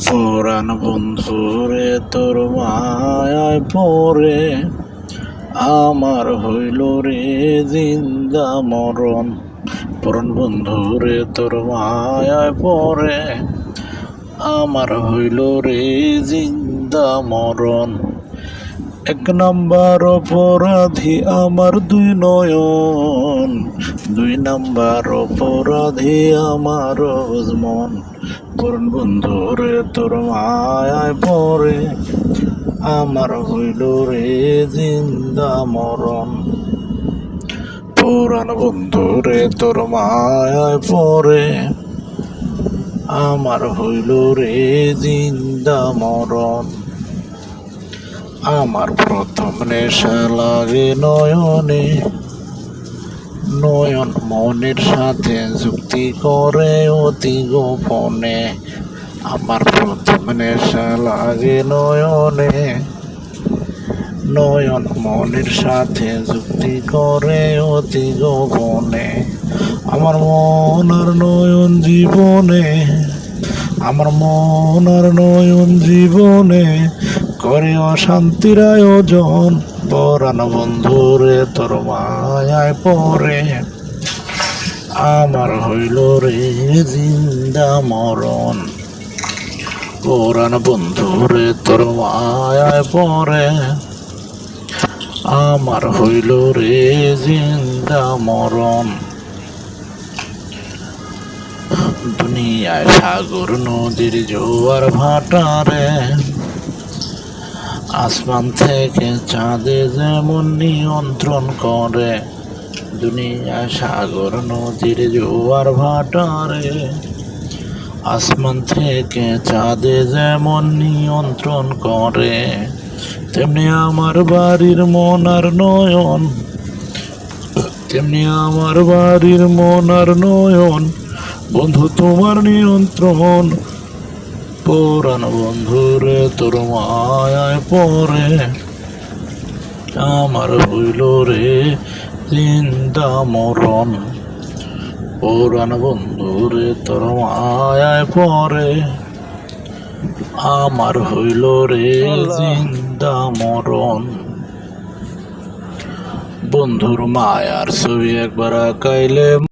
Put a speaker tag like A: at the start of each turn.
A: পুরান বন্ধুরে তোর মায়ায় পড়ে আমার হইল রে জিন্দা মরণ। পুরান বন্ধুরে তোর মায়ায় পড়ে আমার হইল রে জিন্দা মরণ। এক নাম্বার অপরাধী আমার দুই নয়ন, দুই নাম্বার অপরাধী আমার মন। পুরান বন্ধুরে তোর মায়ায় পড়ে আমার হইল রে জিন্দা মরণ। পুরান বন্ধুরে তোর মায়ায় পড়ে আমার হইল রে জিন্দা মরণ। আমার প্রথম নেশা লাগে নয়নে, নয়ন মনের সাথে যুক্তি করে অতি গোপনে। আমার প্রথম নেশা লাগে নয়নে, নয়ন মনের সাথে যুক্তি করে অতি গোপনে। আমার মন আর নয়ন জীবনে, আমার মন আর নয়ন জীবনে করে অশান্তির আয়োজন। পরাণ বন্ধুরে তোর মায়ায় পড়ে আমার হইল রে জিন্দা মরণ। পরাণ বন্ধুরে তোর মায়ায় পড়ে আমার হইল রে জিন্দা মরণ। দুনিয়ায় সাগর নদীর জোয়ার ভাটারে আসমান থেকে চাঁদে যেমন নিয়ন্ত্রণ করে। দুনিয়ায় সাগর নদীর জোয়ার ভাটারে আসমান থেকে চাঁদে যেমন নিয়ন্ত্রণ করে, তেমনি আমার বাড়ির মন আর নয়ন, তেমনি আমার বাড়ির মন আর নয়ন বন্ধু তোমার নিয়ন্ত্রণ। পুরান বন্ধুরে তোর মায়ায় পড়ে আমার হইল রে জিন্দা মরণ। পুরান বন্ধুরে তোর মায়ায় পড়ে আমার হইল রে জিন্দা মরণ। বন্ধুর মায়ার ছবি একবার আঁকাইলে